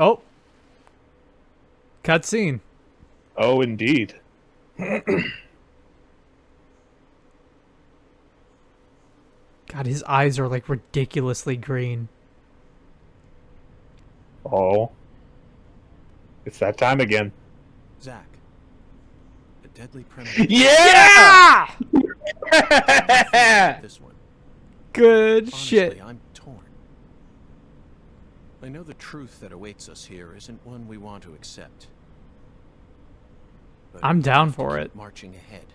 Oh. Cutscene. Oh, indeed. God, his eyes are like ridiculously green. Oh. It's that time again. Zach. A deadly premonition. Yeah! This one. Good Honestly, shit. I'm torn. I know the truth that awaits us here isn't one we want to accept. But I'm we down have to for keep it. Marching ahead.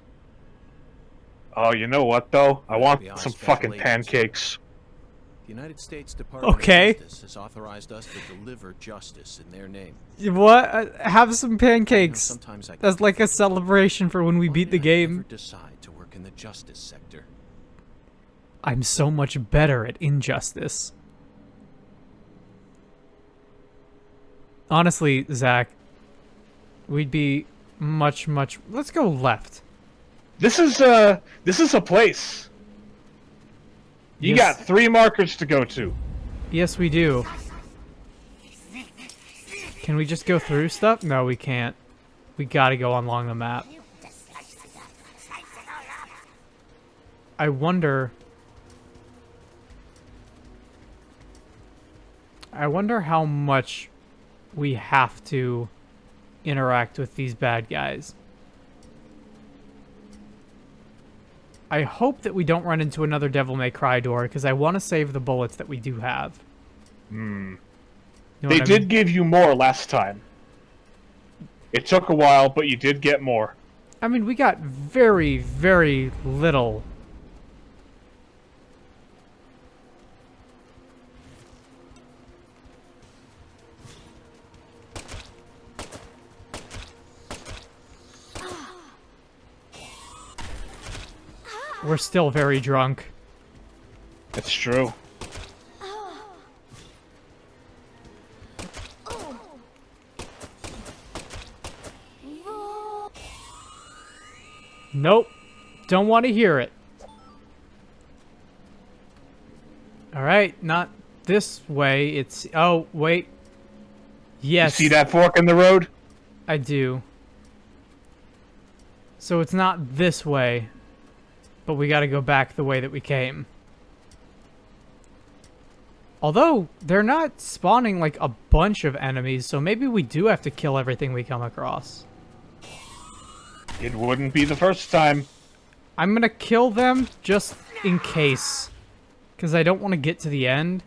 Oh, you know what, though? I want FBI some special fucking agents. pancakes. The United States Department Okay. of Justice has authorized us to deliver justice in their name. What? Have some You know, pancakes. sometimes I That's like a celebration for when we Why beat the did I ever game. decide to work in the justice sector? I'm so much better at injustice. Honestly, Zach, we'd be much. Let's go left. This is a place. You Yes. got 3 markers to go to. Yes, we do. Can we just go through stuff? No, we can't. We gotta go along the map. I wonder how much we have to interact with these bad guys. I hope that we don't run into another Devil May Cry door, because I want to save the bullets that we do have. You know They what I did mean? give you more last time. It took a while, but you did get more. I mean, we got very, very little. We're still very drunk. It's true. Nope. Don't want to hear it. Alright, not this way. It's... Oh, wait. Yes. You see that fork in the road? I do. So it's not this way, but we gotta go back the way that we came. Although, they're not spawning like a bunch of enemies, so maybe we do have to kill everything we come across. It wouldn't be the first time. I'm gonna kill them just in case. Because I don't want to get to the end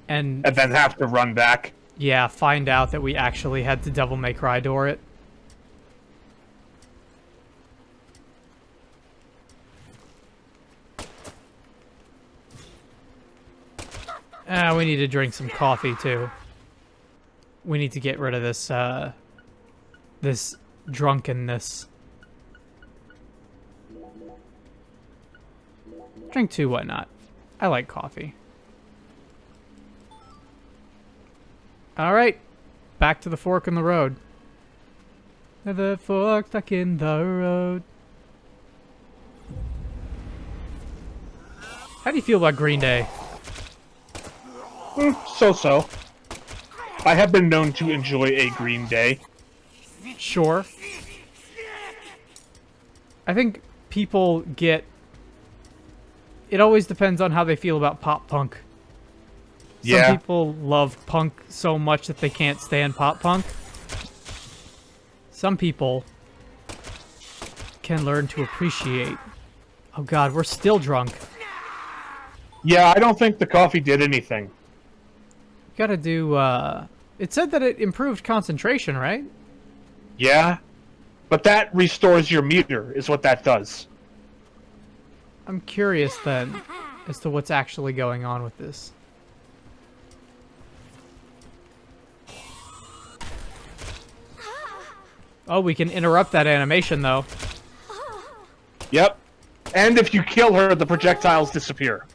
and, And then have to run back. yeah, find out that we actually had to Devil May Cry door it. We need to drink some coffee, too. We need to get rid of this, this drunkenness. Drink 2, why not? I like coffee. Alright. Back to the fork in the road. The fork stuck in the road. How do you feel about Green Day? So-so. I have been known to enjoy a Green Day. Sure. I think people get... It always depends on how they feel about pop punk. Yeah. Some people love punk so much that they can't stand pop punk. Some people can learn to appreciate... Oh god, we're still drunk. Yeah, I don't think the coffee did anything. Gotta do, It said that it improved concentration, right? Yeah? But that restores your meter, is what that does. I'm curious, then, as to what's actually going on with this. Oh, we can interrupt that animation, though. Yep. And if you kill her, the projectiles disappear.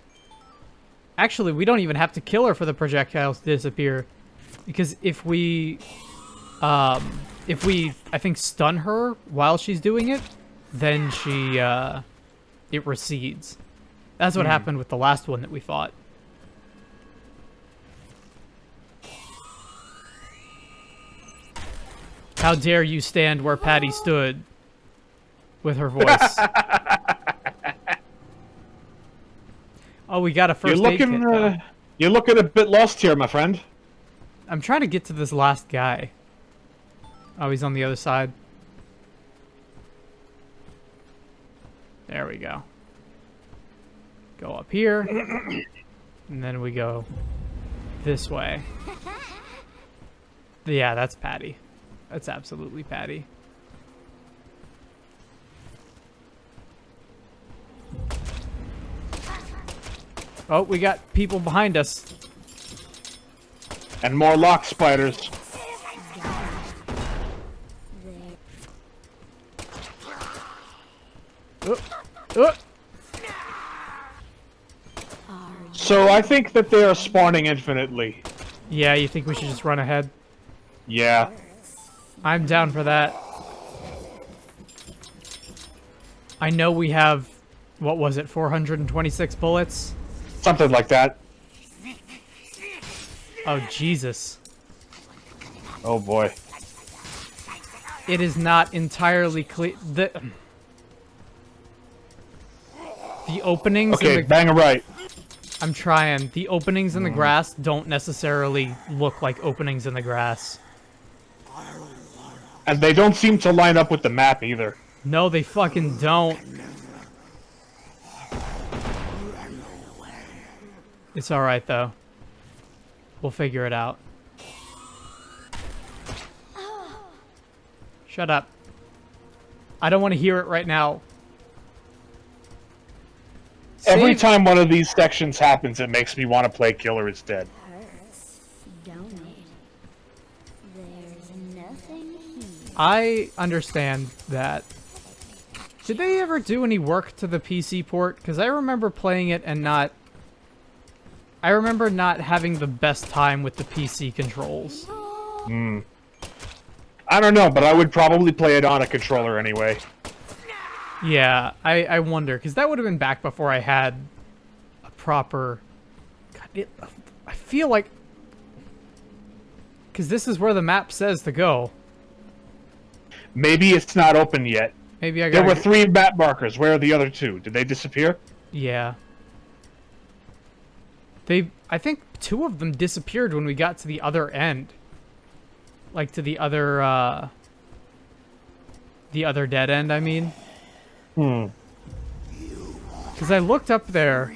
Actually, we don't even have to kill her for the projectiles to disappear. Because if we, I think, stun her while she's doing it, then she, it recedes. That's what happened with the last one that we fought. How dare you stand where Patty stood with her voice. Oh, we got a first aid kit, though. You're looking a bit lost here, my friend. I'm trying to get to this last guy. Oh, he's on the other side. There we go. Go up here. And then we go this way. Yeah, that's Patty. That's absolutely Patty. Oh, we got people behind us. And more lock spiders. So I think that they are spawning infinitely. Yeah, you think we should just run ahead? Yeah. I'm down for that. I know we have, what was it, 426 bullets? Something like that. Oh, Jesus. Oh boy. It is not entirely clear. The openings Okay, in the... bang it right. I'm trying. The openings in the grass don't necessarily look like openings in the grass. And they don't seem to line up with the map either. No, they fucking don't. It's alright, though. We'll figure it out. Shut up. I don't want to hear it right now. Every Save- time one of these sections happens, it makes me want to play Killer is Dead. I understand that. Did they ever do any work to the PC port? Because I remember playing it and not... I remember not having the best time with the PC controls. I don't know, but I would probably play it on a controller anyway. Yeah, I wonder, because that would have been back before I had a proper... God, I feel like... Because this is where the map says to go. Maybe it's not open yet. Maybe I There got. were 3 map markers. Where are the other 2? Did they disappear? Yeah. I think 2 of them disappeared when we got to the other end. Like to the other dead end, I mean. Because I looked up there.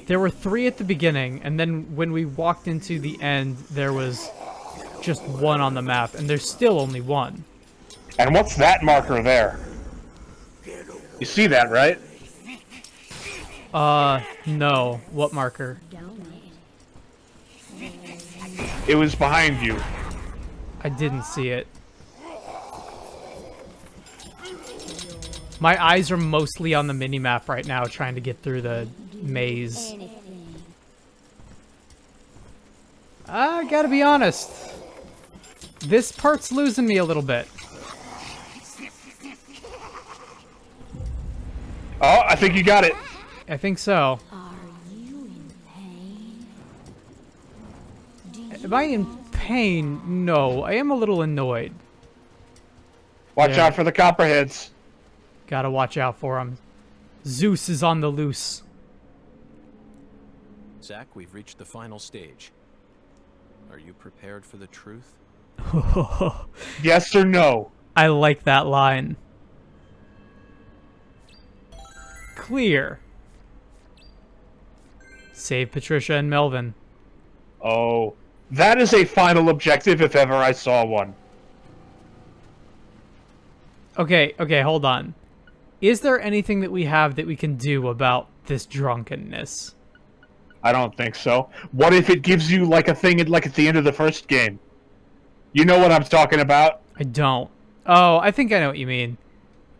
There were 3 at the beginning, and then when we walked into the end, there was just 1 on the map, and there's still only 1. And what's that marker there? You see that, right? No. What marker? It was behind you. I didn't see it. My eyes are mostly on the minimap right now, trying to get through the maze. I gotta be honest. This part's losing me a little bit. Oh, I think you got it. I think so. Am I in pain? No. I am a little annoyed. Watch Yeah. out for the copperheads. Gotta watch out for him. Zeus is on the loose. Zach, we've reached the final stage. Are you prepared for the truth? Yes or no? I like that line. Clear. Save Patricia and Melvin. Oh, that is a final objective if ever I saw one. Okay, hold on. Is there anything that we have that we can do about this drunkenness? I don't think so. What if it gives you like a thing like at the end of the first game? You know what I'm talking about? I don't. Oh, I think I know what you mean.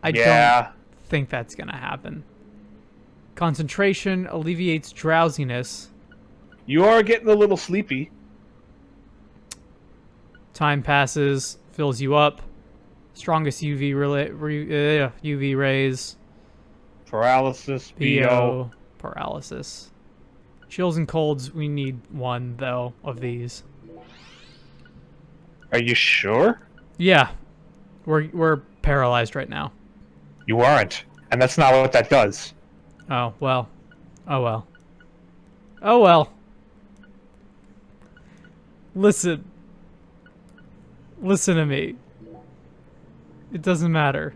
I don't think that's gonna happen. Concentration alleviates drowsiness. You are getting a little sleepy. Time passes, fills you up. Strongest UV rays. Paralysis, BO. Paralysis. Chills and colds, we need 1, though, of these. Are you sure? Yeah. We're paralyzed right now. You aren't, and that's not what that does. Oh, well. Oh, well. Oh, well. Listen. Listen to me. It doesn't matter.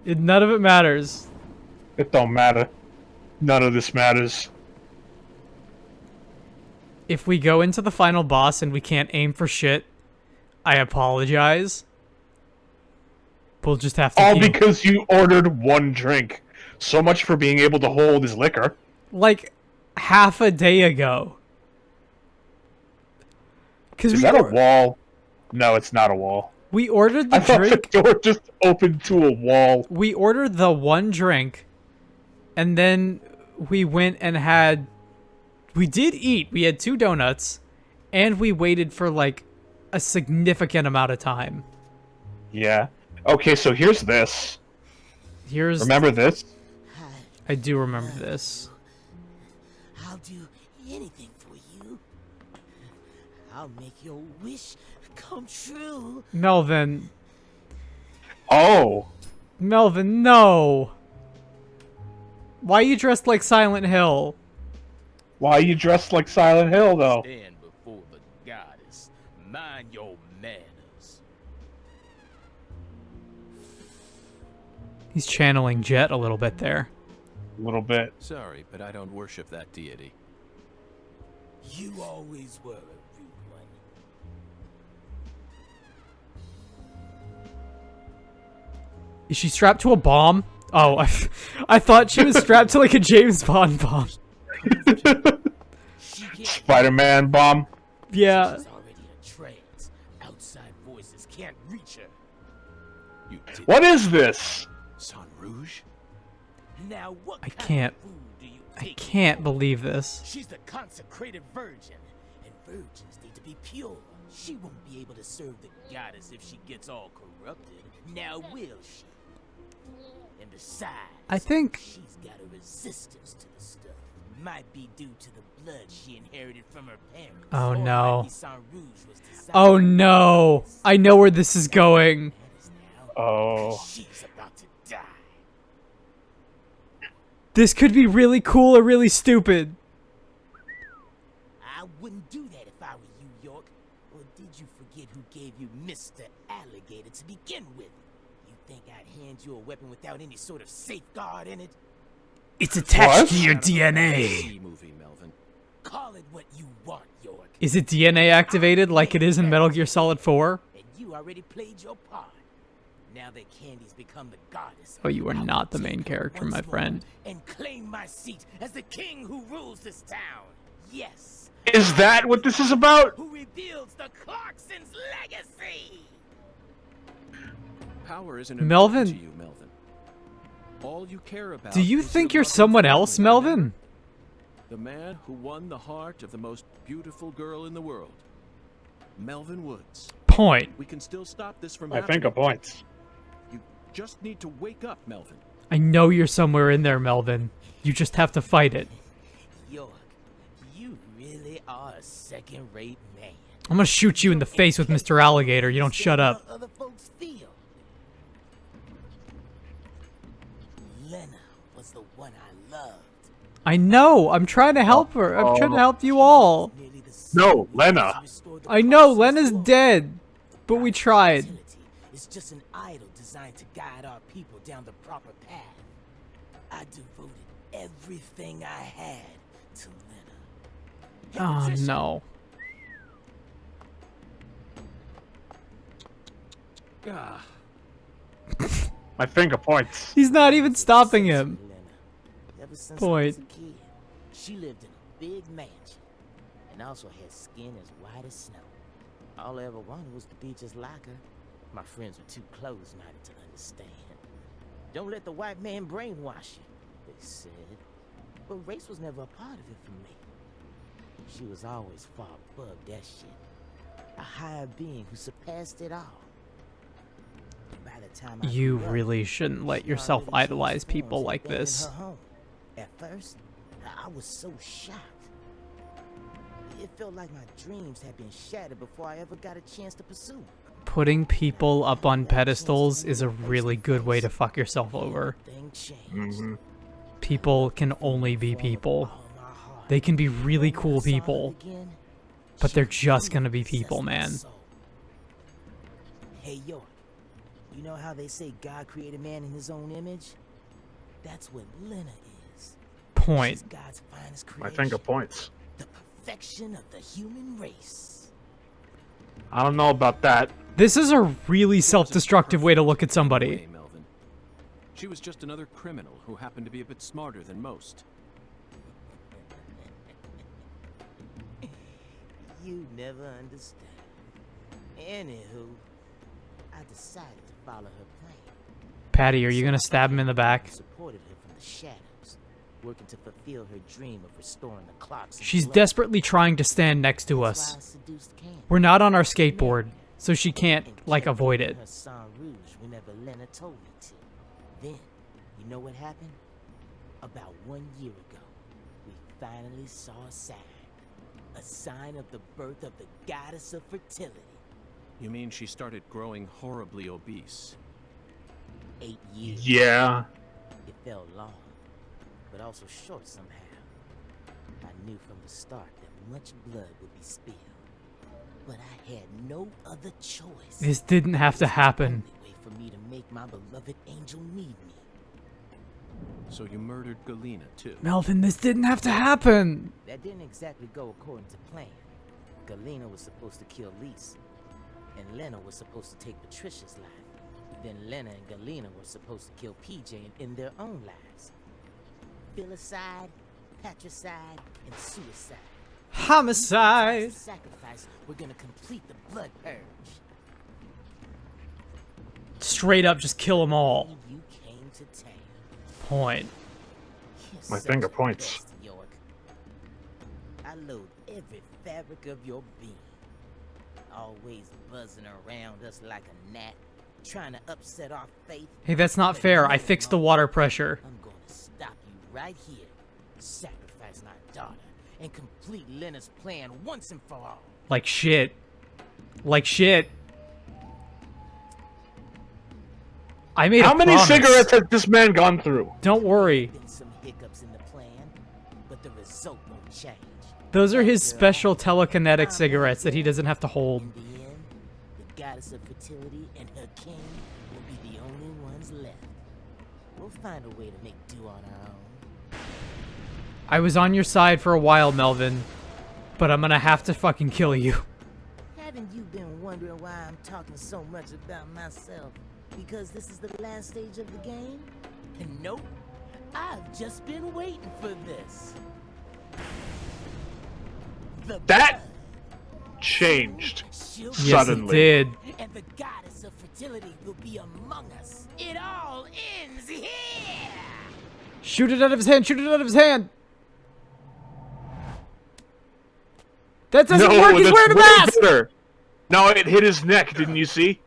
None of it matters. It don't matter. None of this matters. If we go into the final boss and we can't aim for shit, I apologize. We'll just have to All because you ordered one drink. So much for being able to hold his liquor. Like, half a day ago. Is that a wall? No, it's not a wall. We ordered the I thought drink. the door just opened to a wall. We ordered the one drink, and then we went and had... We did eat. We had 2 donuts, and we waited for, like, a significant amount of time. Yeah. Okay, so here's this. Remember this? I do remember this. I'll do anything for you. I'll make your wish come true. Melvin. Oh. Melvin, no. Why are you dressed like Silent Hill? Why are you dressed like Silent Hill, though? Stand before the goddess. Mind your manners. He's channeling Jet a little bit there. A little bit. Sorry, but I don't worship that deity. You always were a rude one. Is she strapped to a bomb? Oh, I thought she was strapped to like a James Bond bomb. Spider-Man bomb. Yeah. She's already in a trance. Outside voices can't reach her. You did What is this? San Rouge? Now what I kind can't. of food do you I take? can't believe this. She's the consecrated virgin, and virgins need to be pure. She won't be able to serve the goddess if she gets all corrupted. Now will she? And besides, I think. she's got a resistance to the stuff. Might be due to the blood she inherited from her parents. Oh, Or no. might be San Rouge was designed Oh for no. this. I know where this is going. That is now Oh. 'cause she's about to die. This could be really cool or really stupid. I wouldn't do that if I were you, York. Or did you forget who gave you Mr. Alligator to begin with? You think I'd hand you a weapon without any sort of safeguard in it? It's attached What? to your Out of a DNA. C movie, Melvin. Call it what you want, York. Is it DNA activated like it is in Metal Gear Solid 4? And you already played your part. Now that Candy's become the goddess. Oh, you are I will not the take main her character, once my more friend. And claim my seat as the king who rules this town. Yes. Is that what this is about? Who rebuilds the Clarkson's legacy? Power isn't Melvin. important to you, Melvin. All you care about Do you is think your you're loving someone family, else, Melvin? remember? The man who won the heart of the most beautiful girl in the world. Melvin Woods. Point. We can still stop this from I happening. think a point. You just need to wake up, Melvin. I know you're somewhere in there, Melvin. You just have to fight it. York, you really are a second-rate man. I'm gonna shoot you in the face with Mr. Alligator. You don't shut up. How other folks feel. Lena was the one I loved. I know. I'm trying to help her. I'm trying to help you all. Nearly the No, soul Lena. to restore the I know. Clarkson's Lena's world. dead. But we tried. Fertility is just an idol designed to guide our people down the proper path. I devoted everything I had to Lena. Hey, Oh, Patricia, no. Ah, My finger points. He's not even stopping him. Lena. Ever since Point. I was a kid, she lived in a big mansion and also had skin as white as snow. All I ever wanted was to be just like her. My friends were too close-minded to understand. Don't let the white man brainwash you, they said. But race was never a part of it for me. She was always far above that shit. A higher being who surpassed it all. By the time I You grew up, really shouldn't let she yourself already changed idolize forms people and like abandoned this. her home. At first, I was so shocked. It felt like my dreams had been shattered before I ever got a chance to pursue. Putting people up on pedestals is a really good way to fuck yourself over. People can only be people. They can be really cool people, but they're just gonna be people, man. Hey, York, you know how they say God created man in his own image? That's what Lena is. Point. She's God's finest My creation. finger points. The perfection of the human race. I don't know about that. This is a really self-destructive way to look at somebody. Way, Melvin. She was just another criminal who happened to be a bit smarter than most. You never understand. Anywho, I decided to follow her plan. Patty, are you gonna stab him in the back? Supported her from the shadows, working to fulfill her dream of restoring the clocks. and She's blood. desperately trying to stand next to That's why I us. seduced Candace. We're not on our skateboard, so she can't, And like, kept avoid doing it. Her Sang Rouge whenever Lena told me to. Then, you know what happened? About 1 year ago, we finally saw a sign of the birth of the goddess of fertility. You mean she started growing horribly obese? 8 years. Yeah. It felt long, but also short somehow. I knew from the start that much blood would be spilled, but I had no other choice. This didn't have to happen. Only way for me to make my beloved angel need me. So you murdered Galena too? Melvin, this didn't have to happen. That didn't exactly go according to plan. Galena was supposed to kill Lise, and Lena was supposed to take Patricia's life. Then Lena and Galena were supposed to kill PJ and end their own lives. Filicide, patricide, and suicide. Homicide. Sacrifice, we're gonna complete the blood purge. Straight up, just kill them all. You came to town. Point. You're My such finger the points. best, York. I load every fabric of your being. Always buzzing around us like a gnat, trying to upset our faith. Hey, that's not But fair. no, I fixed the water pressure. I'm gonna stop you right here, sacrifice my daughter, and complete Lena's plan once and for all. Like shit. Like shit. I made How a many promise. cigarettes has this man gone through? Don't worry. Been some hiccups in the plan, but the result won't change. Those are his special telekinetic cigarettes that he doesn't have to hold. In the end, the goddess of fertility and her king will be the only ones left. We'll find a way to make do on our own. I was on your side for a while, Melvin, but I'm gonna have to fucking kill you. Haven't you been wondering why I'm talking so much about myself? Because this is the last stage of the game? And nope, I've just been waiting for this. The That blood. changed She'll Yes, it suddenly. did. and the goddess of fertility will be among us. It all ends here! Shoot it out of his hand! Shoot it out of his hand! That doesn't work! He's that's wearing a way mask! better. No, it hit his neck, didn't you see?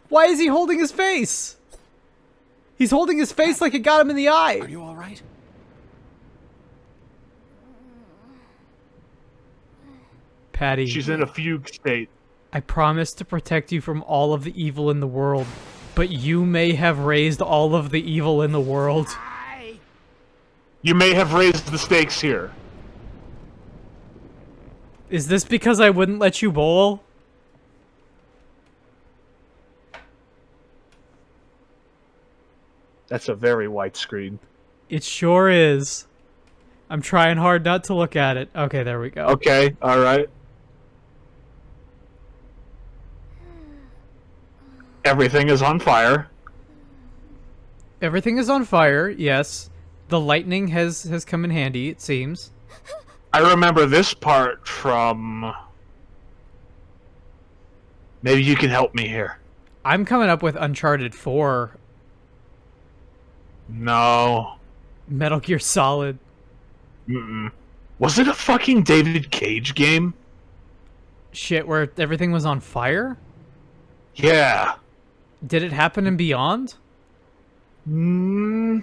Why is he holding his face? He's holding his face like it got him in the eye. Are you all right? Patty, She's in a fugue state. I promise to protect you from all of the evil in the world, but you may have raised all of the evil in the world. You may have raised the stakes here. Is this because I wouldn't let you bowl? That's a very white screen. It sure is. I'm trying hard not to look at it. Okay, there we go. Okay, alright. Everything is on fire. Everything is on fire, yes. The lightning has come in handy, it seems. I remember this part from... Maybe you can help me here. I'm coming up with Uncharted 4, No. Metal Gear Solid. Mm-mm. Was it a fucking David Cage game? Shit, where everything was on fire? Yeah. Did it happen in Beyond? No.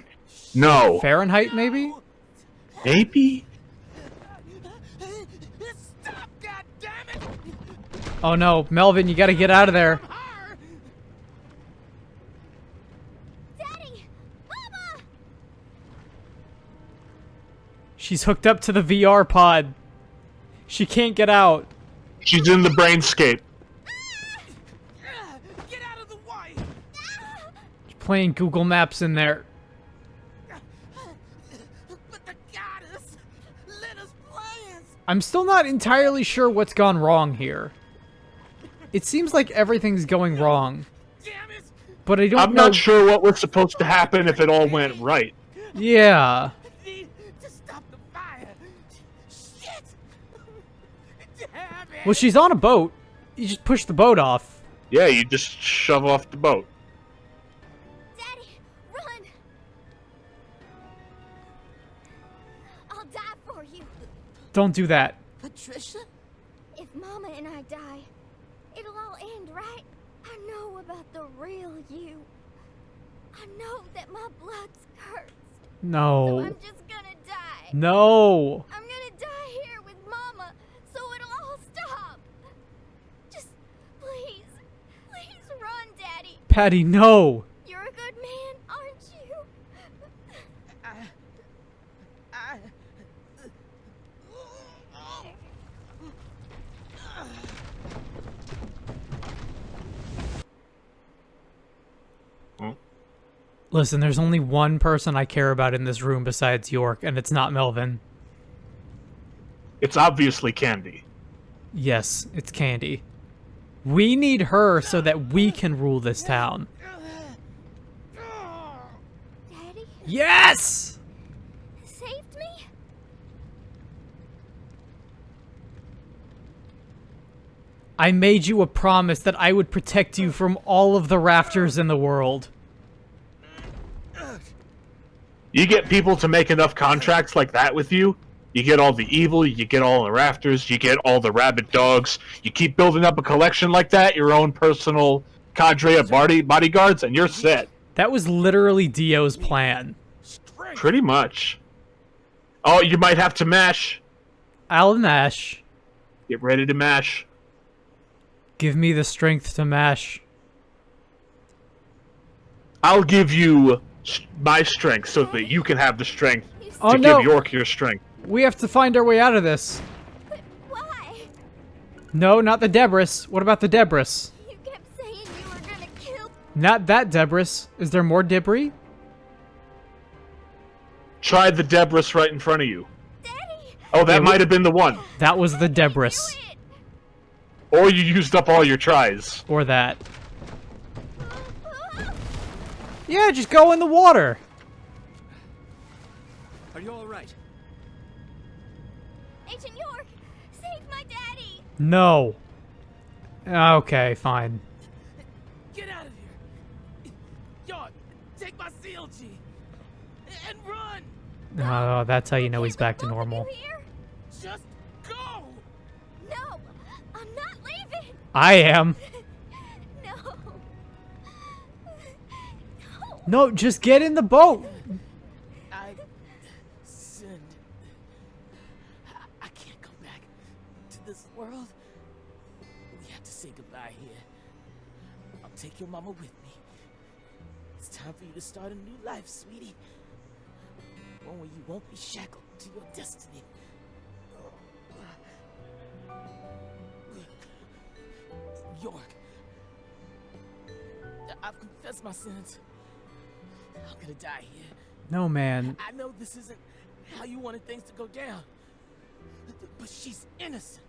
Fahrenheit, maybe? Maybe? Oh no, Melvin, you gotta get out of there. Daddy! Mama! She's hooked up to the VR pod. She can't get out. She's in the brainscape. Get out of the way! She's playing Google Maps in there. But the goddess let us plans. I'm still not entirely sure what's gone wrong here. It seems like everything's going wrong. Damn it! But I don't I'm know. not sure what was supposed to happen if it all went right. Yeah. Need to stop the fire. Shit! Damn it! Well, she's on a boat. You just push the boat off. Yeah, you just shove off the boat. Daddy, run! I'll die for you. Don't do that. Patricia? If Mama and I die, it'll all end, right? I know about the real you. I know that my blood's cursed. So No. I'm just gonna die. No. I'm gonna die here with Mama, so it'll all stop. Just please, please run, Daddy. Patty, no. You're a good man, aren't you? Listen, there's only one person I care about in this room besides York, and it's not Melvin. It's obviously Candy. Yes, it's Candy. We need her so that we can rule this town. Daddy Yes! saved me? I made you a promise that I would protect you from all of the rafters in the world. You get people to make enough contracts like that with you, you get all the evil, you get all the rafters, you get all the rabid dogs, you keep building up a collection like that, your own personal cadre of bodyguards, and you're set. That was literally Dio's plan. Pretty much. Oh, you might have to mash. I'll mash. Get ready to mash. Give me the strength to mash. I'll give you my strength so that you can have the strength Oh to no! give York your strength. We have to find our way out of this. But why? No, not the Debris. What about the Debris? You kept saying you were gonna kill. Not that Debris. Is there more debris? Try the Debris right in front of you. Daddy! Oh, that might have been the one. That was the Debris. Do it! Or you used up all your tries. Or that. Yeah, just go in the water. Are you all right? Agent York, save my daddy! No. Okay, fine. Get out of here! York, take my CLG and run! Oh, that's how you know he's back to Both of normal. you here? Just go! No, I'm not leaving. I am. No. No. No, just get in the boat. I sinned. I can't come back to this world. We have to say goodbye here. I'll take your mama with me. It's time for you to start a new life, sweetie. One where you won't be shackled to your destiny. York, I've confessed my sins. I'm gonna die here. No, man. I know this isn't how you wanted things to go down, but she's innocent.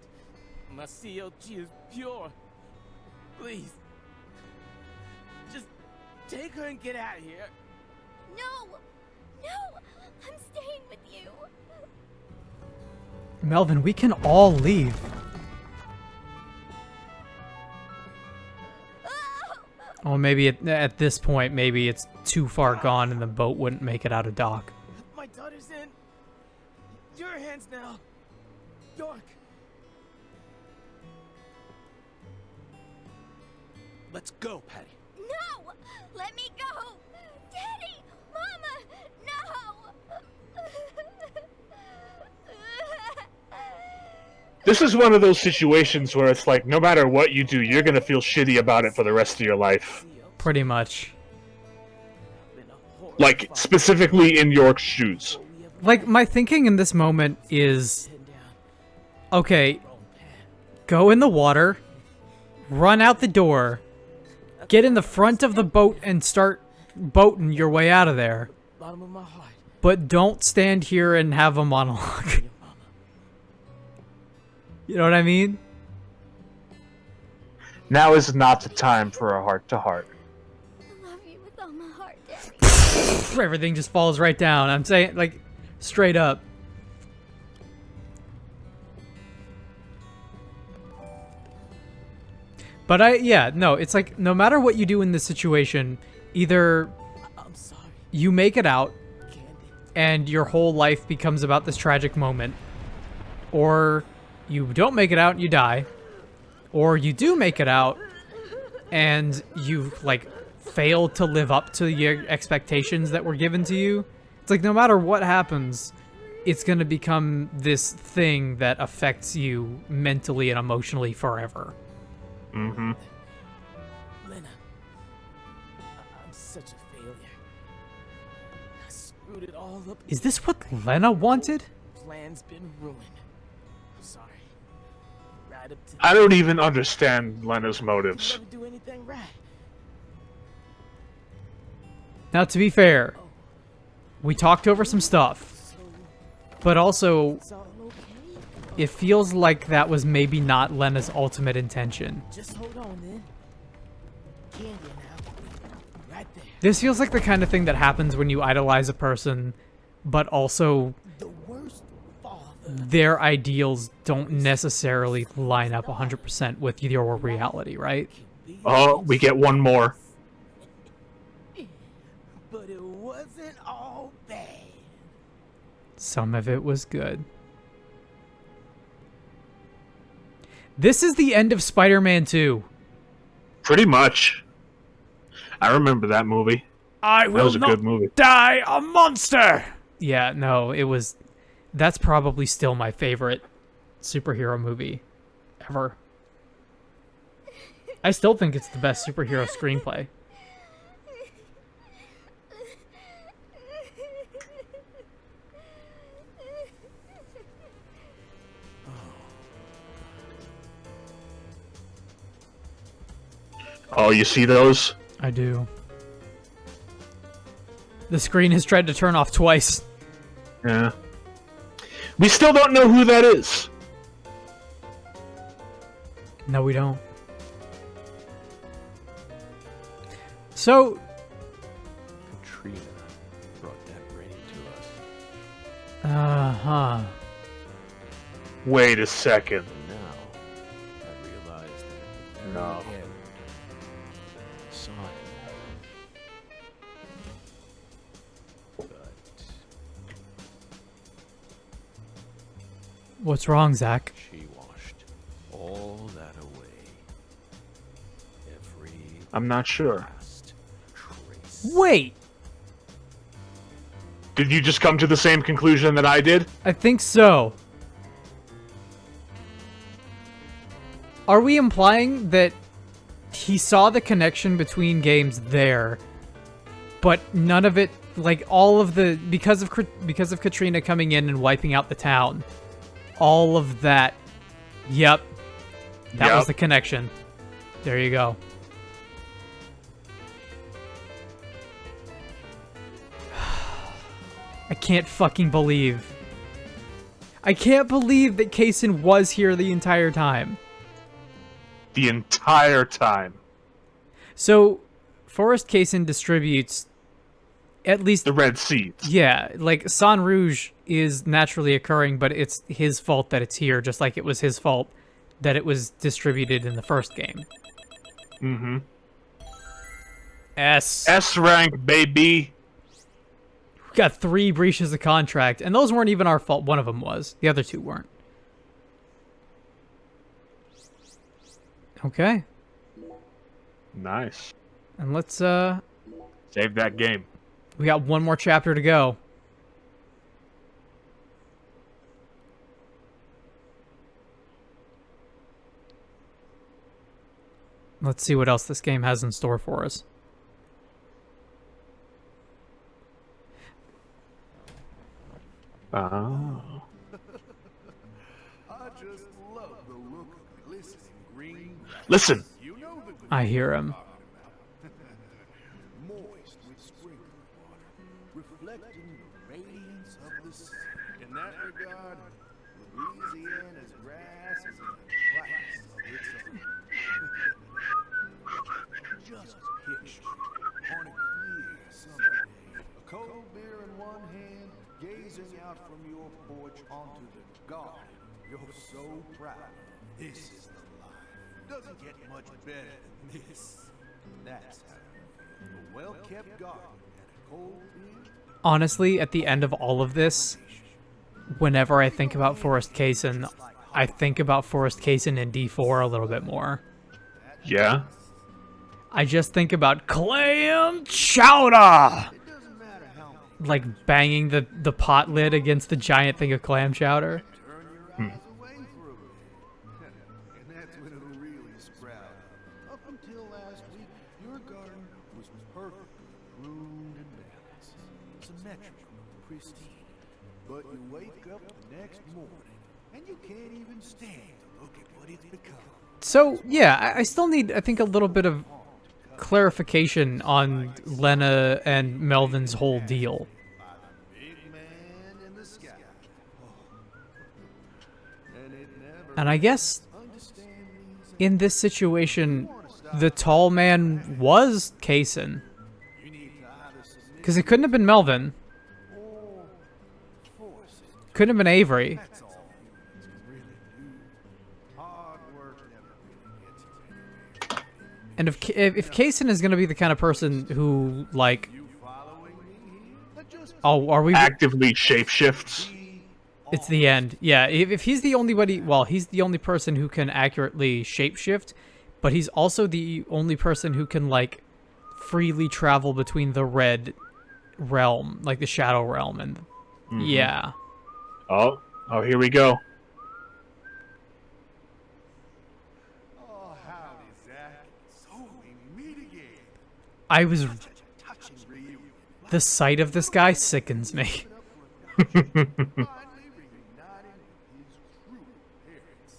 My CLG is pure. Please, just take her and get out of here. No. No. I'm staying with you. Melvin, we can all leave. Oh, maybe at this point, maybe it's too far gone and the boat wouldn't make it out of dock. My daughter's in your hands now, York. Let's go, Patty. No. Let me go. Daddy. Mama. No. This is one of those situations where it's like, no matter what you do, you're gonna feel shitty about it for the rest of your life. Pretty much. Like, specifically in York's shoes. Like, my thinking in this moment is, okay, go in the water, run out the door, get in the front of the boat and start boating your way out of there. Bottom of my heart. But don't stand here and have a monologue. You know what I mean? Now is not the time for a heart-to-heart. I love you with all my heart, Daddy. Everything just falls right down. I'm saying, like, straight up. But yeah, no, it's like, no matter what you do in this situation, either I'm sorry, you make it out Candy. and your whole life becomes about this tragic moment, or you don't make it out and you die, or you do make it out and you, like, fail to live up to your expectations that were given to you. It's like, no matter what happens, it's going to become this thing that affects you mentally and emotionally forever. Mm-hmm. Lena, I'm such a failure. I screwed it all up. Is this what Lena wanted? Plan's been ruined. I'm sorry. Right up to I don't even understand Lena's motives. never do anything right. Now, to be fair, we talked over some stuff, So but also it's all okay. it feels like that was maybe not Lena's ultimate intention. Just hold on then. Candy now. Right there. This feels like the kind of thing that happens when you idolize a person, but also The worst father. their ideals don't necessarily line up 100% with your reality, right? Oh, we get one more. But it wasn't all bad. Some of it was good. This is the end of Spider-Man 2. Pretty much. I remember that movie. I That was a good movie. die a monster! Yeah, no, it was... That's probably still my favorite superhero movie ever. I still think it's the best superhero screenplay. Oh, you see those? I do. The screen has tried to turn off twice. Yeah. We still don't know who that is. No, we don't. So, Katrina brought that rain to us. uh-huh. Wait a second. And now I realized that the No. very end saw him. But What's wrong, Zach? she washed all that away. Every I'm not sure. last trace. Wait! Did you just come to the same conclusion that I did? I think so. Are we implying that he saw the connection between games there, but none of it, like all of the, because of Katrina coming in and wiping out the town, all of that, yep, that was Yep. the connection. There you go. I can't fucking believe. I can't believe that Kaysen was here the entire time. The entire time. So, Forest Kaysen distributes at least... The red seeds. Yeah, like, San Rouge is naturally occurring, but it's his fault that it's here, just like it was his fault that it was distributed in the first game. Mm-hmm. S. S rank, baby. We got 3 breaches of contract, and those weren't even our fault. One of them was. The other 2 weren't. Okay. Nice. And let's, Save that game. we got one more chapter to go. Let's see what else this game has in store for us. Oh. I just love the look of glistening green. Listen. You know the I hear him. moist with sprinkling water, reflecting the radiance of the sun. In that regard, Louisiana's grass is in a class of its own. Just picture on a clear summer day, a cold beer in one hand, gazing out from your porch onto the garden you're so proud of. This is the life. Doesn't get much better than this. That's how you feel. A well-kept garden and a cold beer. Honestly, at the end of all of this, whenever I think about Forrest Kaysen, I think about Forrest Kaysen in D4 a little bit more. Yeah. I just think about clam chowder! Like banging the pot lid against the giant thing of clam chowder. Turn your eyes away for a bit. And that's when it'll really sprout. Up until last week, your garden was perfectly pruned and balanced, symmetrical, pristine. But you wake up the next morning, and you can't even stand to look at what it's become. So, yeah, I still need, I think, a little bit of clarification on Lena and Melvin's whole deal. Big man in the sky. And it never And I guess understand these. in this situation, the tall man was Kaysen. You need to either submit Because it couldn't have been Melvin. or force it. Couldn't have been Avery. That's all humans can really do. Hard work never really gets you anywhere. And if Kaysen is going to be the kind of person who, like... You following me here? Just Oh, are we... Actively shapeshifts. It's the end. Yeah, if he's the only well, he's the only person who can accurately shapeshift, but he's also the only person who can, like, freely travel between the red realm, like the shadow realm, and... Yeah. Oh, here we go. Oh, howdy, Zach. So we meet again. I was... Touching reunion. The sight of this guy sickens me. Finally reuniting with his true parents.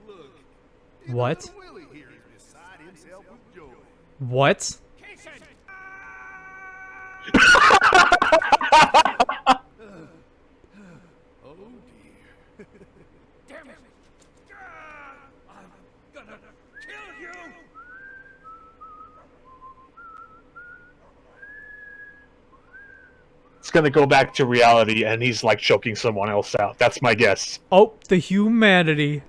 Look. What? Willie here is beside himself with joy. What? Oh dear. Damn it! I'm gonna kill you! It's gonna go back to reality, and he's like choking someone else out. That's my guess. Oh, the humanity.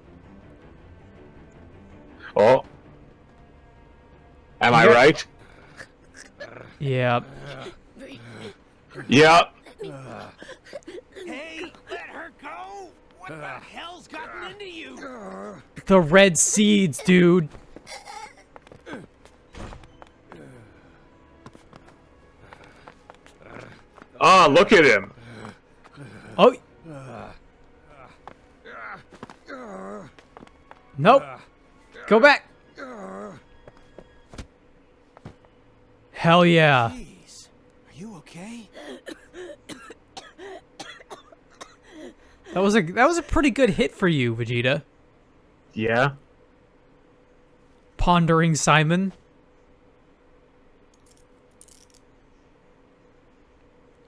Oh. Am I Yep. right? Yeah. Yeah. Hey, let her go! What the hell's gotten into you? The red seeds, dude. Ah, look at him. Oh. Nope. Go back. Hell yeah. Jeez, are you okay? That was a pretty good hit for you, Vegeta. Yeah. Pondering Simon.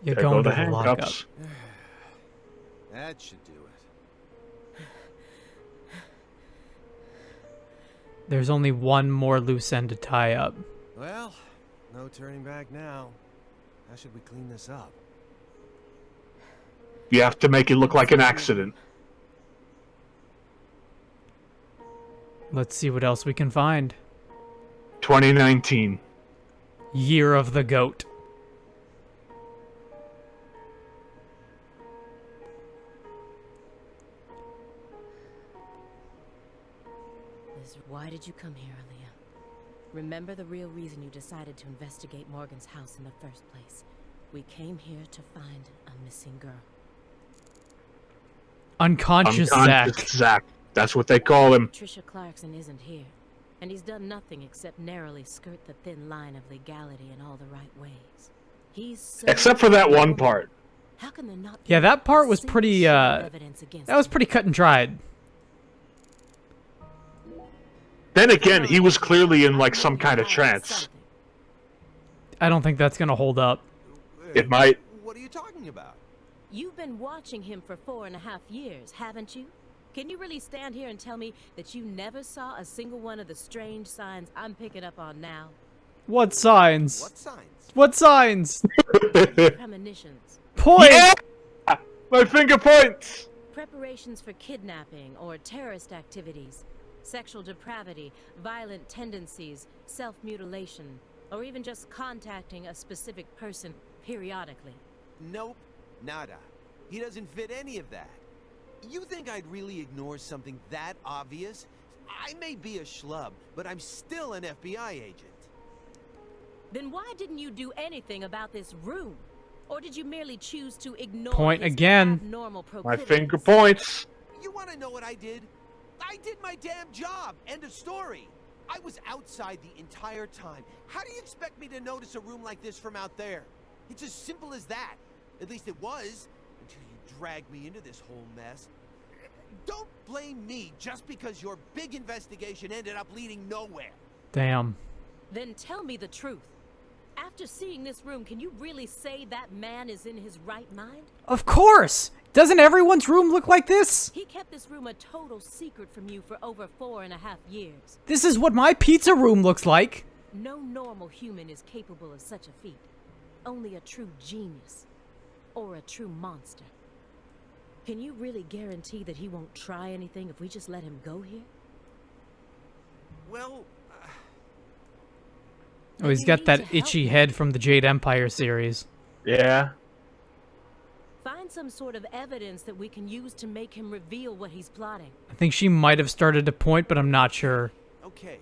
You're There going go to the the lockup. handcuffs. That should do it. There's only one more loose end to tie up. Well, no turning back now. How should we clean this up? You have to make it look like an accident. Let's see what else we can find. 2019. Year of the Goat. Why did you come here, Aaliyah? Remember the real reason you decided to investigate Morgan's house in the first place. We came here to find a missing girl. Unconscious Zach. Unconscious Zach. That's what they call him. Trisha Clarkson isn't here. And he's done nothing except narrowly skirt the thin line of legality in all the right ways. He's so Except for that one part. How can there not be Yeah, that part was a single pretty, shred of evidence against that was him? pretty cut and dried. Then again, he was clearly in like some kind of trance. Something. I don't think that's gonna hold up. It might. What are you talking about? You've been watching him for 4.5 years, haven't you? Can you really stand here and tell me that you never saw a single one of the strange signs I'm picking up on now? What signs? What signs? What signs? Premonitions. Point! Yeah! My finger points! Preparations for kidnapping or terrorist activities, sexual depravity, violent tendencies, self-mutilation, or even just contacting a specific person periodically. Nope, nada. He doesn't fit any of that. You think I'd really ignore something that obvious? I may be a schlub, but I'm still an FBI agent. Then why didn't you do anything about this room? Or did you merely choose to ignore Point his again. abnormal My proclivities? finger points. You want to know what I did? I did my damn job. End of story. I was outside the entire time. How do you expect me to notice a room like this from out there? It's as simple as that. At least it was, until you dragged me into this whole mess. Don't blame me just because your big investigation ended up leading nowhere. Damn. Then tell me the truth. After seeing this room, can you really say that man is in his right mind? Of course! Doesn't everyone's room look like this? He kept this room a total secret from you for over 4.5 years. This is what my pizza room looks like. No normal human is capable of such a feat. Only a true genius. Or a true monster. Can you really guarantee that he won't try anything if we just let him go here? Well, Oh, he's got that itchy head from the Jade Empire series. Yeah. Find some sort of evidence that we can use to make him reveal what he's plotting. I think she might have started to point, but I'm not sure. okay.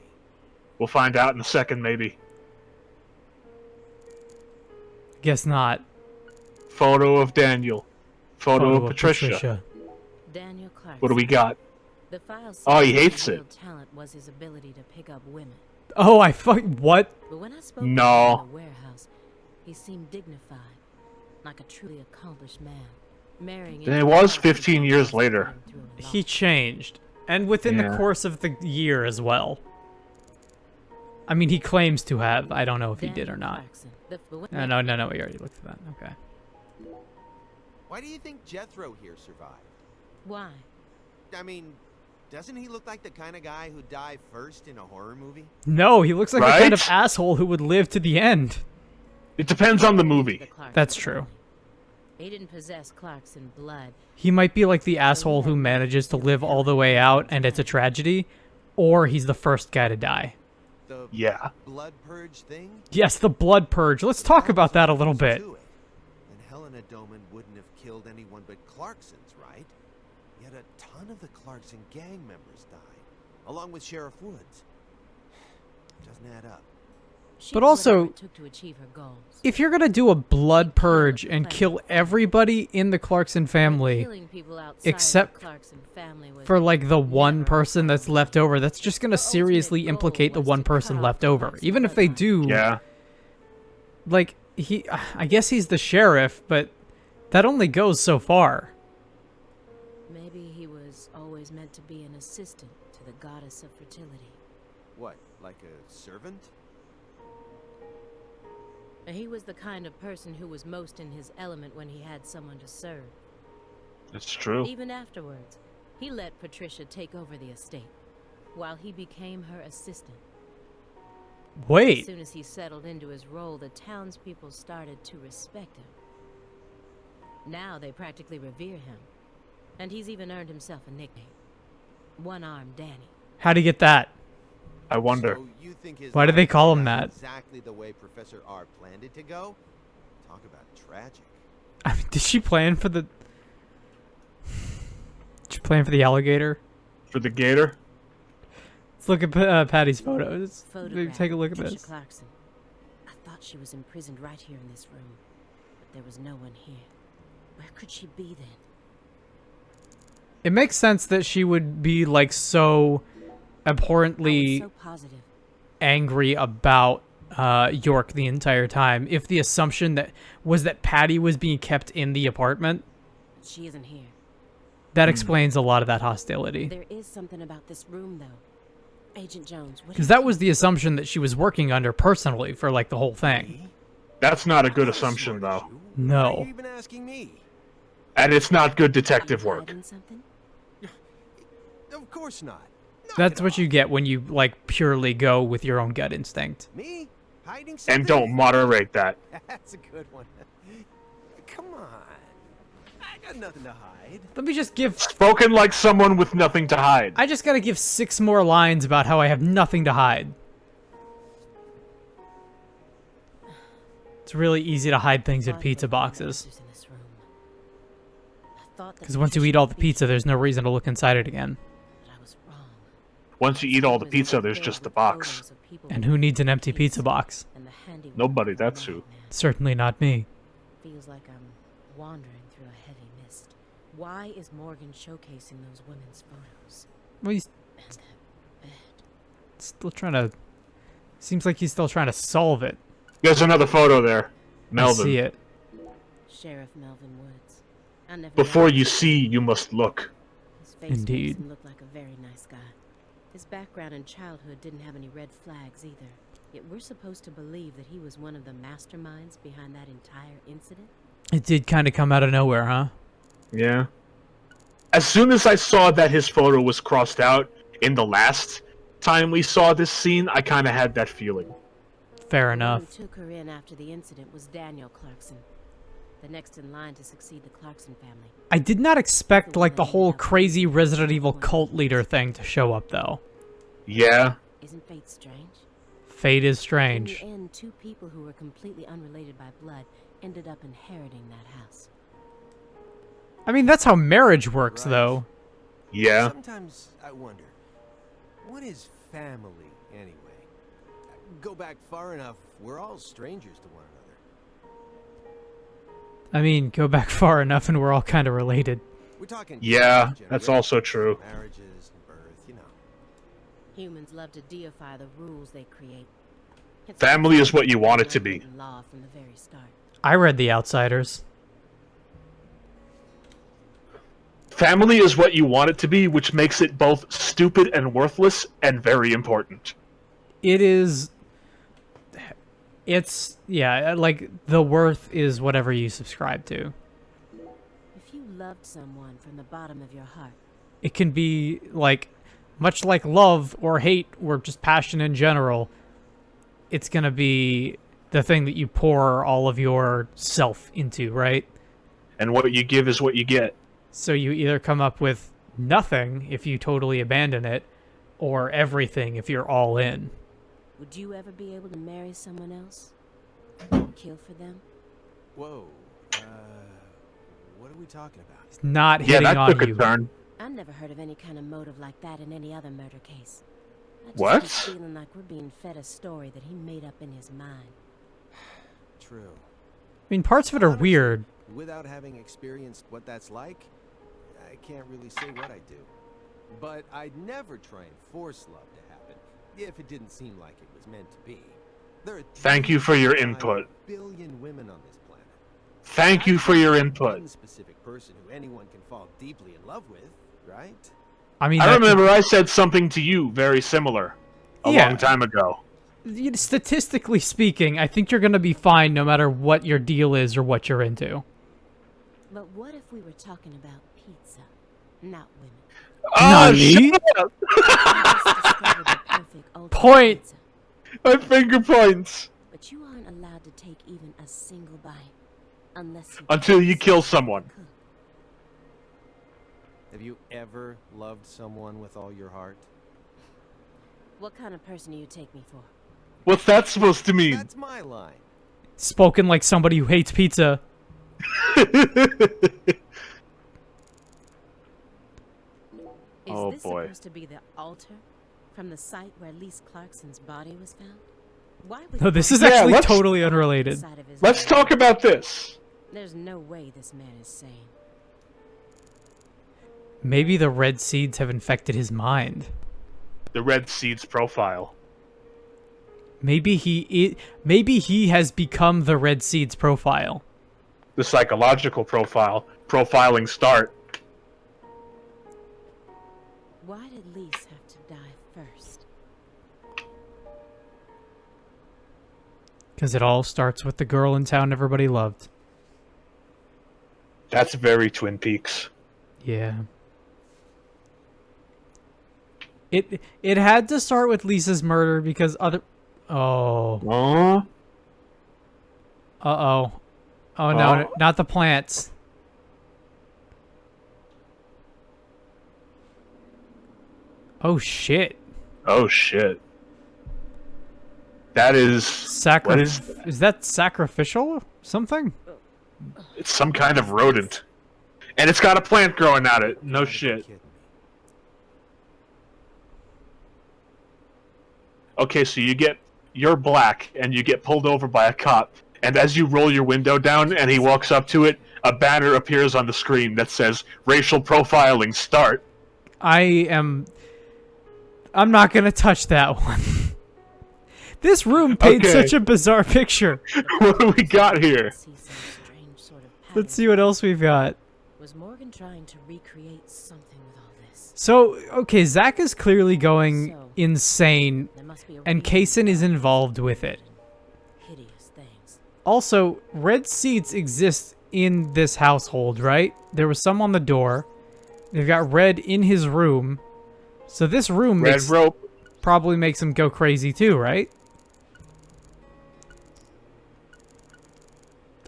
We'll find out in a second, maybe. Guess not. Photo of Daniel. Photo of Patricia. Daniel Clark. What do we got? The file says Oh, he his hates real it. talent was his ability to pick up women. Oh, what? But when I spoke No. to him in the warehouse, he seemed dignified, like a truly accomplished man. Marrying And it was 15 years later. He changed. And within the Yeah. course of the year as well. I mean, he claims to have. I don't know if he did or not. No, we already looked at that. Okay. Why do you think Jethro here survived? Why? I mean, doesn't he look like the kind of guy who'd die first in a horror movie? No, he looks like the kind of Right? asshole who would live to the end. It depends on the movie. That's true. He didn't possess Clarkson blood. He might be like the asshole who manages to live all the way out and it's a tragedy, or he's the first guy to die. The Yeah. blood purge thing? Yes, the blood purge. Let's talk about that a little bit. To it. And Helena Doman wouldn't have killed anyone but Clarksons, right? Yet a ton of the Clarkson gang members died, along with Sheriff Woods. Doesn't add up. She But did also, whatever it took to achieve her goals. If you're gonna do a blood purge and kill everybody in the Clarkson family, Killing people outside except the Clarkson family was for like the one never person that's left over, that's just gonna seriously goal implicate the was one to person cut left off over. Clarkson Even if they bloodline. do, Yeah. like, I guess he's the sheriff, but that only goes so far. Maybe he was always meant to be an assistant to the goddess of fertility. What, like a servant? He was the kind of person who was most in his element when he had someone to serve. It's true. Even afterwards, he let Patricia take over the estate, while he became her assistant. As Wait, soon as he settled into his role, the townspeople started to respect him. Now they practically revere him. And he's even earned himself a nickname. One-Armed Danny. how'd he get that? I wonder. So you think his Why do they life call him turned out that? Exactly the way Professor R planned it to go? Talk about tragic. I mean, did she plan for the... Did she plan for the alligator? For the gator? Let's look at Patty's photos. Maybe Photograph take a look at Patricia this. Clarkson. I thought she was imprisoned right here in this room. But there was no one here. Where could she be then? It makes sense that she would be like so abhorrently so positive. angry about York the entire time, if the assumption that was that Patty was being kept in the apartment, She isn't here. that explains a lot of that hostility. There is something about this room, though. Agent Jones, what do Because you that was the assumption that she was working under personally for like the whole thing. That's not a good assumption, though. Why are No. you even asking me? And it's not good think? detective You work. hiding something? Of course not. Knock That's it what off. you get when you like purely go with your own gut instinct. Me? Hiding something? And don't moderate that. That's a good one. Come on. I got nothing to hide. Let me just give... Spoken like someone with nothing to hide. I just gotta give 6 more lines about how I have nothing to hide. It's really easy to hide things in Thought pizza there were boxes. answers in this room. I thought that Because once you eat all the pizza, there's no reason to look inside it again. But I was wrong. Once you eat all the pizza, there's just the box. And who needs an empty pizza box? Nobody, that's who. Certainly not me. Feels like I'm wandering through a heavy mist. Why is Morgan showcasing those women's photos? Well, he's And that bed. still trying to... Seems like he's still trying to solve it. There's another photo there. I Melvin. see it. Sheriff Melvin Woods. I never Before met you him. see, you must look. His face makes Indeed. him look like a very nice guy. His background in childhood didn't have any red flags either. Yet we're supposed to believe that he was one of the masterminds behind that entire incident? It did kind of come out of nowhere, huh? Yeah. As soon as I saw that his photo was crossed out in the last time we saw this scene, I kind of had that feeling. Fair The one enough. who took her in after the incident was Daniel Clarkson, the next in line to succeed the Clarkson family. I did not expect, like, the whole crazy Resident Evil cult leader thing to show up, though. Yeah. Isn't fate strange? Fate is In strange. the end, 2 people who were completely unrelated by blood ended up inheriting that house. I mean, that's how marriage works, Right. though. Yeah. Sometimes I wonder, what is family anyway? Go back far enough, we're all strangers to one another. I mean, go back far enough and we're all kind of related. We're talking Yeah, generations, that's also true. marriages and birth, you know. Humans love to deify the rules they create. It's Family like is what you want it to be. unwritten law from the very start. I read The Outsiders. Family is what you want it to be, which makes it both stupid and worthless and very important. It is... It's... Yeah, like, the worth is whatever you subscribe to. If you loved someone from the bottom of your heart, It can be, like, much like love or hate or just passion in general, it's gonna be the thing that you pour all of your self into, right? And what you give is what you get. So you either come up with nothing if you totally abandon it, or everything if you're all in. would you ever be able to marry someone else? Kill for them? Whoa, what are we talking about? It's not Yeah, hitting that on took a you. turn. I've never heard of any kind of motive like that in any other murder case. I just What? keep feeling like we're being fed a story that he made up in his mind. True. I mean, parts of it are Honestly, weird. Without having experienced what that's like, I can't really say what I do. But I'd never try and force love to happen if it didn't seem like it was meant to be. There are Thank you for your 3.5 input. billion women on this planet. Thank you for your One input. specific person who anyone can fall deeply in love with, right? I mean, I that could- remember I said something to you very similar a Yeah. long time ago. statistically speaking, I think you're gonna be fine no matter what your deal is or what you're into. But what if we were talking about pizza, not women? Oh, Nani? shut up! You just discovered the perfect ultimate Point. pizza, My finger points. but you aren't allowed to take even a single bite unless you Until you taste kill it someone. cooked. Have you ever loved someone with all your heart? What kind of person do you take me for? What's that supposed to mean? That's my line. Spoken like somebody who hates pizza. Is Oh, this boy. supposed to be the altar from the site where Lise Clarkson's body was found? Why would No, this he is Yeah, actually let's- totally unrelated. inside of his Let's body? talk about this. There's no way this man is sane. Maybe the red seeds have infected his mind. the Red Seeds profile. Maybe he has become the Red Seeds profile. The psychological profile. Profiling start. Why did Lise have to die first? Because it all starts with the girl in town everybody loved. That's very Twin Peaks. Yeah. It had to start with Lisa's murder because other... Oh. Uh-oh. Oh, no, not the plants. Oh, shit. Oh, shit. That is... Is that sacrificial? Something? It's some kind of rodent. And it's got a plant growing out it. No shit. Okay, so you're black, and you get pulled over by a cop. And as you roll your window down and he walks up to it, a banner appears on the screen that says, "Racial profiling start." I'm not gonna touch that one. This room paints such a bizarre picture. What do we got here? Let's see what else we've got. Was Morgan trying to recreate something with all this? So, okay, Zach is clearly going insane, and Kaysen is involved with it. Hideous things. Also, red seeds exist in this household, right? There was some on the door. They've got red in his room. So this room probably makes him go crazy too, right?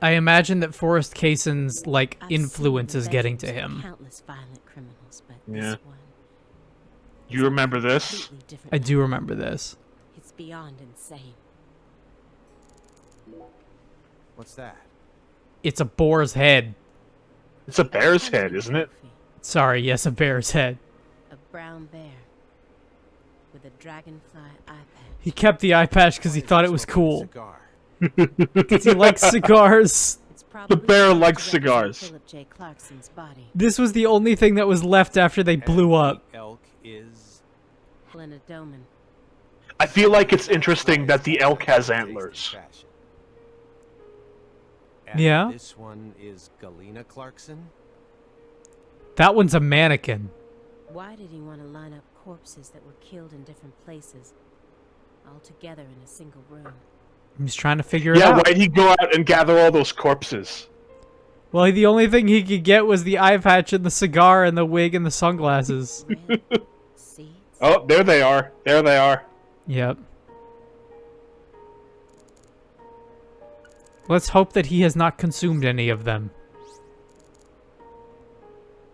I imagine that Forrest Kaysen's like influence is getting to him. Countless violent criminals, but Yeah. this one, You remember this? completely different. I do remember this. It's beyond insane. What's that? It's a boar's head. It's a bear's head, isn't it? Sorry, yes, a bear's head. A brown bear with a dragonfly eye patch. He kept the eye patch because he thought it was cool. Cigar. Because he likes cigars. It's probably bear tied likes directly to cigars. Philip J. Clarkson's body. This was the only thing that was left after they blew up. The elk is... Helena Doman. I feel like it's interesting that the elk has antlers. And Yeah. This one is Galena Clarkson. That one's a mannequin. Why did he want to line up corpses that were killed in different places, all together in a single room? He's trying to figure it Yeah, out. why'd he go out and gather all those corpses? Well, the only thing he could get was the eye patch and the cigar and the wig and the sunglasses. Red seeds? Oh, there they are. There they are. Yep. Let's hope that he has not consumed any of them.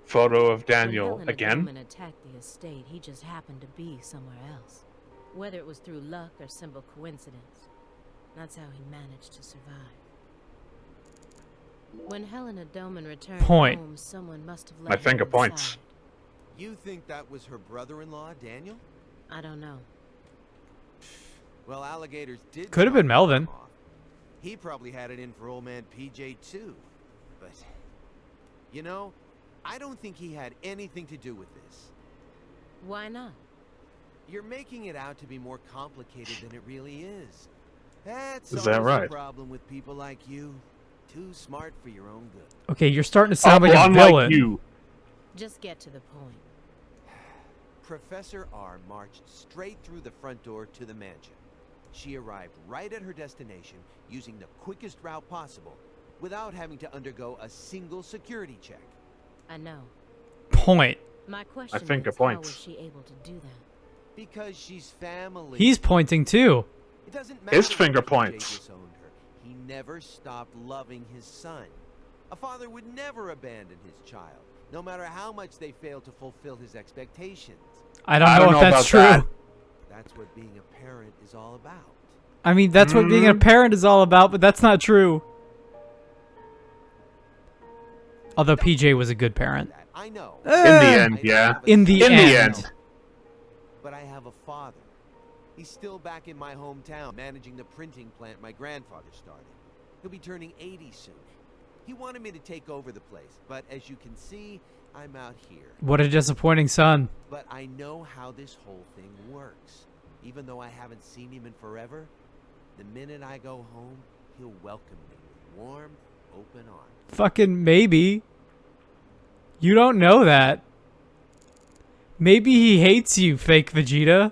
Photo of When Daniel Helena again. Doman attacked the estate, he just happened to be somewhere else. Whether it was through luck or simple coincidence, that's how he managed to survive. When Helena Doman returned Point. home, someone must have let My her finger inside. points. You think that was her brother-in-law, Daniel? I don't know. Well, alligators did. Could have been chop him Melvin. off. He probably had it in for old man PJ too. But, you know, I don't think he had anything to do with this. Why not? You're making it out to be more complicated than it really is. That's Is that always right? the problem with people like you. Too smart for your own good. Okay, you're starting to sound like a Unlike villain. you. Just get to the point. Professor R marched straight through the front door to the mansion. She arrived right at her destination using the quickest route possible without having to undergo a single security check. I know. Point. My question finger is, how points. was she able to do that? Because she's family. He's pointing too. It doesn't matter His that finger PJ points. disowned her. He never stopped loving his son. A father would never abandon his child, no matter how much they failed to fulfill his expectations. I don't know if that's true. about that. That's what being a parent is all about. I mean, that's what being a parent is all about, but that's not true. Although PJ was a good parent. That I know. In the end, I yeah. have a In the son. In the end. end. But I have a father. He's still back in my hometown, managing the printing plant my grandfather started. He'll be turning 80 soon. He wanted me to take over the place, but as you can see, I'm out here. What a disappointing son. But I know how this whole thing works. Even though I haven't seen him in forever, the minute I go home, he'll welcome me with warm, open arms. Fucking maybe. You don't know that. Maybe he hates you, fake Vegeta.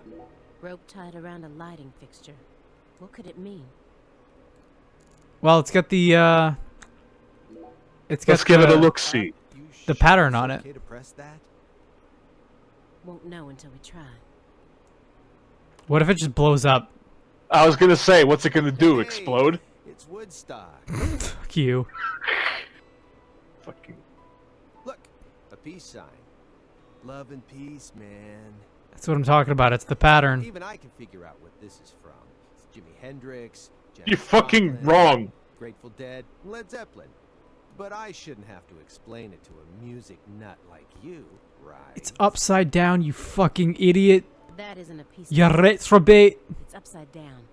Rope tied around a lighting fixture. What could it mean? Well, it's got the, It's got Let's give it a look-see. the pattern on it. Okay to press that? Won't know until we try. What if it just blows up? I was gonna say, what's it gonna do? Hey, Explode? It's Woodstock. Fuck you. Fucking. Look, a peace sign. Love and peace, man. That's what I'm talking about. It's the pattern. Even I can figure out what this is from. It's Jimi Hendrix. Janis You're fucking Joplin, wrong. Grateful Dead, Led Zeppelin. But I shouldn't have to explain it to a music nut like you, right? It's upside down, you fucking idiot. That isn't a piece You of retrobate. It's upside down.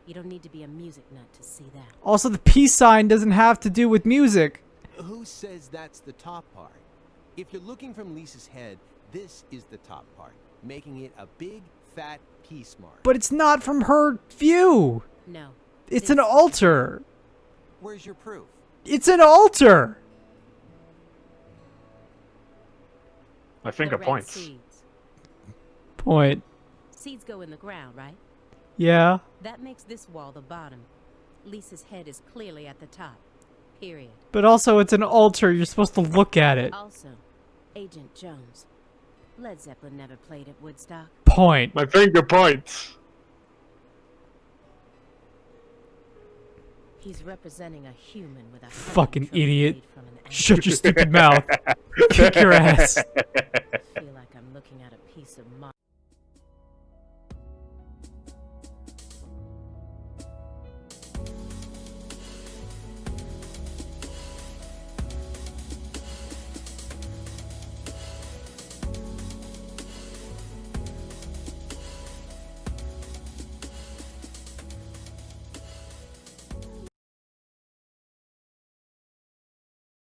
You don't need to be a music nut to see that. Also, the peace sign doesn't have to do with music. Who says that's the top part? If you're looking from Lisa's head, this is the top part, making it a big, fat peace mark. But it's not from her view. No. It's an altar. Where's your proof? It's an altar. My finger The red points. Seeds. Point. Seeds go in the ground, right? Yeah. That makes this wall the bottom. Lisa's head is clearly at the top. Period. But also, it's an altar. You're supposed to look at it. Also, Agent Jones. Led Zeppelin never played at Woodstock. Point. My finger points. He's representing a human with a Fucking honey tree idiot. made from an animal. Shut your stupid mouth. Kick your ass.